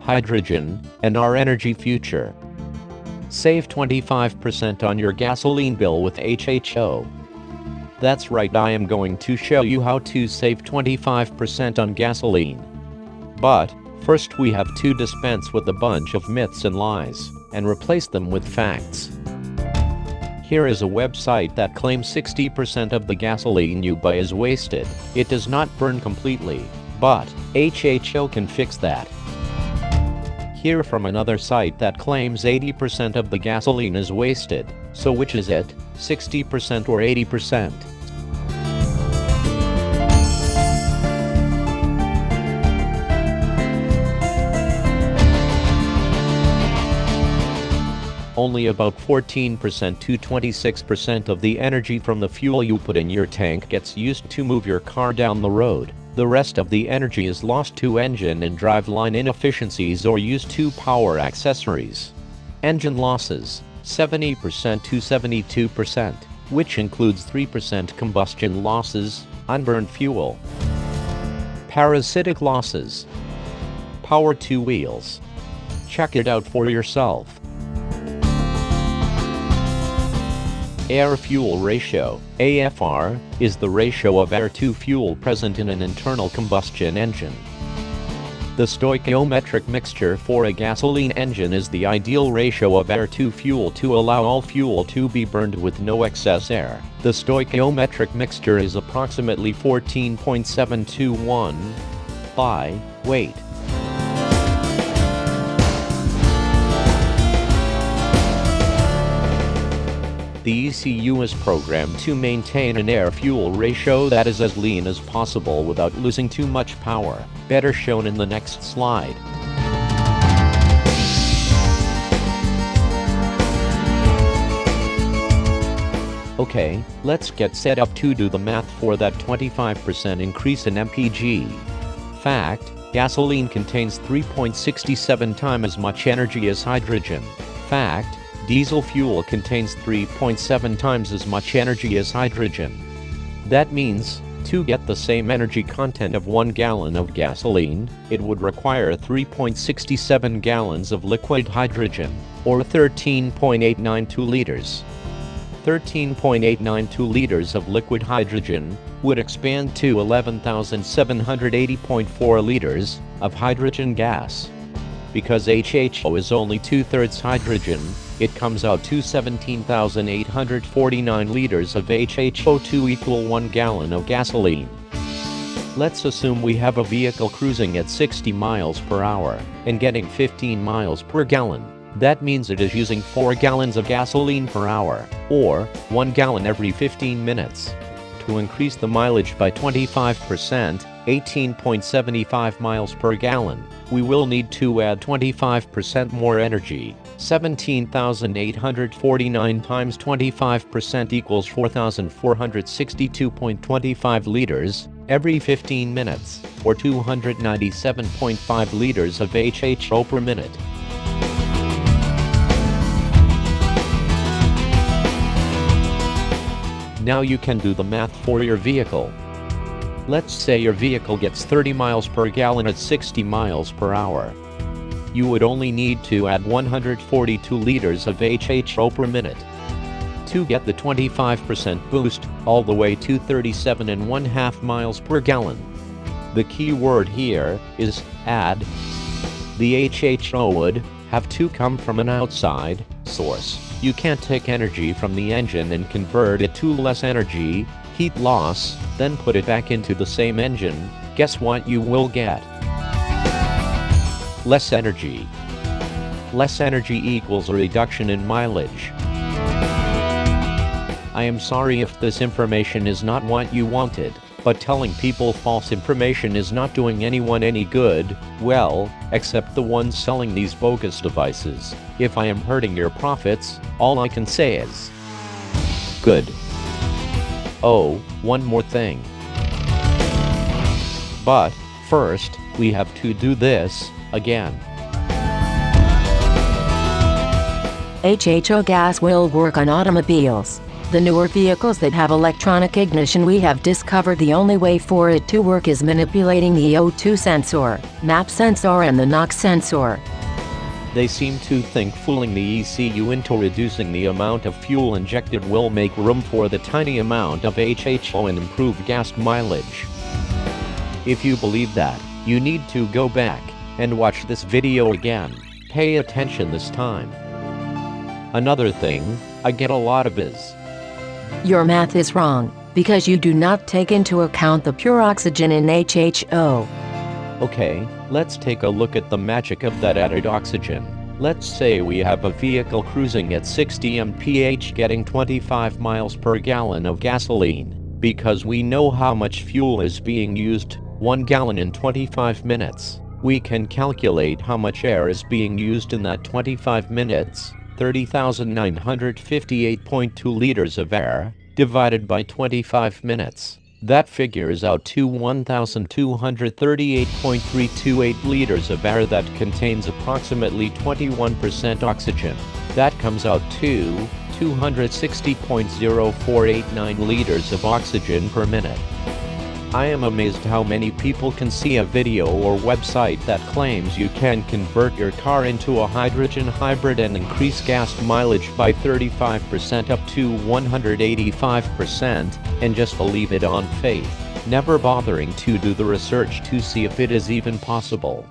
hydrogen, and our energy future. Save 25% on your gasoline bill with HHO. That's right, I am going to show you how to save 25% on gasoline. But first we have to dispense with a bunch of myths and lies, and replace them with facts. Here is a website that claims 60% of the gasoline you buy is wasted. It does not burn completely, but HHO can fix that. Here from another site that claims 80% of the gasoline is wasted. So which is it, 60% or 80%? Only about 14% to 26% of the energy from the fuel you put in your tank gets used to move your car down the road. The rest of the energy is lost to engine and driveline inefficiencies or used to power accessories. Engine losses, 70% to 72%, which includes 3% combustion losses, unburned fuel. Parasitic losses. Power to wheels. Check it out for yourself. Air-fuel ratio, AFR, is the ratio of air to fuel present in an internal combustion engine. The stoichiometric mixture for a gasoline engine is the ideal ratio of air to fuel to allow all fuel to be burned with no excess air. The stoichiometric mixture is approximately 14.721 by weight. The ECU is programmed to maintain an air-fuel ratio that is as lean as possible without losing too much power, better shown in the next slide. Okay, let's get set up to do the math for that 25% increase in MPG. Fact: gasoline contains 3.67 times as much energy as hydrogen. Fact: diesel fuel contains 3.7 times as much energy as hydrogen. That means, to get the same energy content of 1 gallon of gasoline, it would require 3.67 gallons of liquid hydrogen, or 13.892 liters. 13.892 liters of liquid hydrogen would expand to 11,780.4 liters of hydrogen gas. Because HHO is only 2/3 hydrogen, it comes out to 17,849 liters of HHO to equal 1 gallon of gasoline. Let's assume we have a vehicle cruising at 60 miles per hour and getting 15 miles per gallon. That means it is using 4 gallons of gasoline per hour, or 1 gallon every 15 minutes. To increase the mileage by 25%, 18.75 miles per gallon, we will need to add 25% more energy. 17,849 times 25% equals 4,462.25 liters every 15 minutes, or 297.5 liters of HHO per minute. Now you can do the math for your vehicle. Let's say your vehicle gets 30 miles per gallon at 60 miles per hour. You would only need to add 142 liters of HHO per minute. To get the 25% boost, all the way to 37.5 miles per gallon. The key word here is add. The HHO would have to come from an outside source. You can't take energy from the engine and convert it to less energy, heat loss, then put it back into the same engine. Guess what you will get? Less energy. Less energy equals a reduction in mileage. I am sorry if this information is not what you wanted, but telling people false information is not doing anyone any good, well, except the ones selling these bogus devices. If I am hurting your profits, all I can say is good. Oh, one more thing. But first, we have to do this again. HHO gas will work on automobiles. The newer vehicles that have electronic ignition, we have discovered the only way for it to work is manipulating the O2 sensor, MAP sensor and the NOx sensor. They seem to think fooling the ECU into reducing the amount of fuel injected will make room for the tiny amount of HHO and improve gas mileage. If you believe that, you need to go back and watch this video again. Pay attention this time. Another thing I get a lot of is, your math is wrong, because you do not take into account the pure oxygen in HHO. okay, let's take a look at the magic of that added oxygen. Let's say we have a vehicle cruising at 60 mph getting 25 miles per gallon of gasoline. Because we know how much fuel is being used, 1 gallon in 25 minutes, we can calculate how much air is being used in that 25 minutes, 30,958.2 liters of air, divided by 25 minutes. That figures out to 1,238.328 liters of air that contains approximately 21% oxygen. That comes out to 260.0489 liters of oxygen per minute. I am amazed how many people can see a video or website that claims you can convert your car into a hydrogen hybrid and increase gas mileage by 35% up to 185% and just believe it on faith, never bothering to do the research to see if it is even possible.